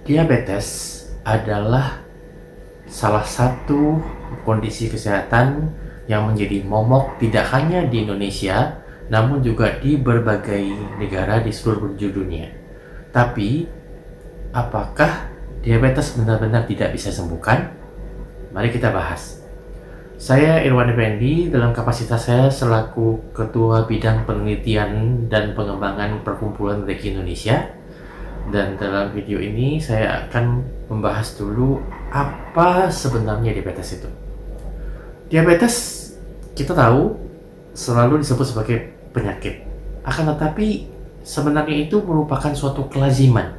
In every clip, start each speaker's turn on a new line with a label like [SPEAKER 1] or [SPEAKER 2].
[SPEAKER 1] Diabetes adalah salah satu kondisi kesehatan yang menjadi momok tidak hanya di Indonesia, namun juga di berbagai negara di seluruh penjuru dunia. Tapi, apakah diabetes benar-benar tidak bisa disembuhkan? Mari kita bahas. Saya Irwan Effendi, dalam kapasitas saya selaku Ketua Bidang Penelitian dan Pengembangan Perkumpulan Reki Indonesia. Dan dalam video ini saya akan membahas dulu apa sebenarnya diabetes itu. Diabetes kita tahu selalu disebut sebagai penyakit. Akan tetapi sebenarnya itu merupakan suatu kelaziman,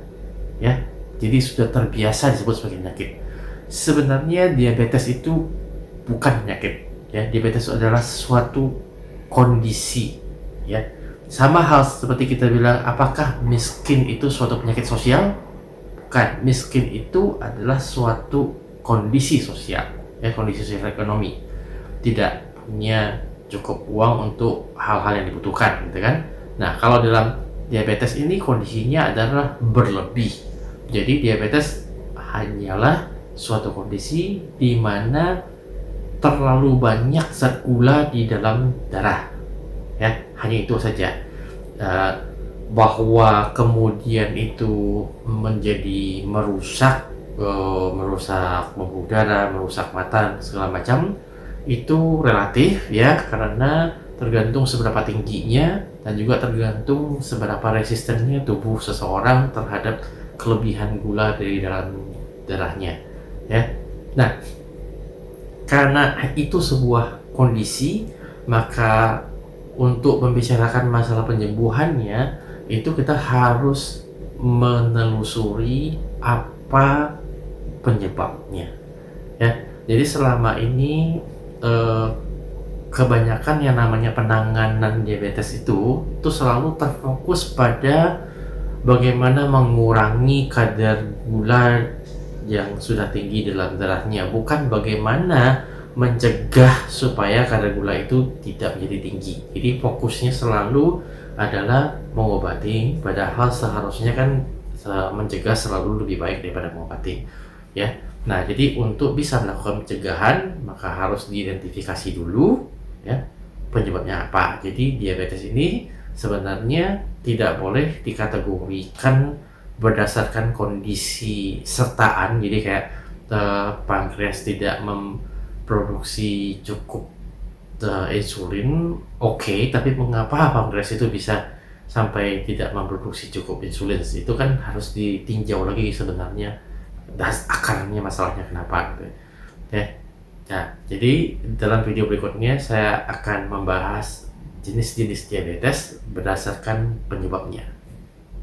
[SPEAKER 1] ya. Jadi sudah terbiasa disebut sebagai penyakit. Sebenarnya diabetes itu bukan penyakit, ya. Diabetes adalah suatu kondisi, ya. Sama hal seperti kita bilang, apakah miskin itu suatu penyakit sosial? Bukan, miskin itu adalah suatu kondisi sosial, ya, kondisi sosial ekonomi. Tidak punya cukup uang untuk hal-hal yang dibutuhkan, gitu kan? Nah, kalau dalam diabetes ini kondisinya adalah berlebih. Jadi diabetes hanyalah suatu kondisi di mana terlalu banyak zat gula di dalam darah, ya, hanya itu saja. Bahwa kemudian itu menjadi merusak pembuluh darah, merusak mata, segala macam, itu relatif, ya, karena tergantung seberapa tingginya dan juga tergantung seberapa resistennya tubuh seseorang terhadap kelebihan gula dari dalam darahnya, ya. Nah, karena itu sebuah kondisi, maka untuk membicarakan masalah penyembuhannya itu kita harus menelusuri apa penyebabnya, ya. Jadi selama ini kebanyakan yang namanya penanganan diabetes itu selalu terfokus pada bagaimana mengurangi kadar gula yang sudah tinggi dalam darahnya, bukan bagaimana mencegah supaya kadar gula itu tidak menjadi tinggi. Jadi fokusnya selalu adalah mengobati, padahal seharusnya kan mencegah selalu lebih baik daripada mengobati, ya. Nah, jadi untuk bisa melakukan pencegahan maka harus diidentifikasi dulu, ya, penyebabnya apa. Jadi diabetes ini sebenarnya tidak boleh dikategorikan berdasarkan kondisi sertaan. Jadi kayak pankreas tidak memproduksi cukup insulin, oke, tapi mengapa pankreas itu bisa sampai tidak memproduksi cukup insulin? Itu kan harus ditinjau lagi sebenarnya akarnya masalahnya kenapa, gitu, ya. Nah, jadi dalam video berikutnya saya akan membahas jenis-jenis diabetes berdasarkan penyebabnya.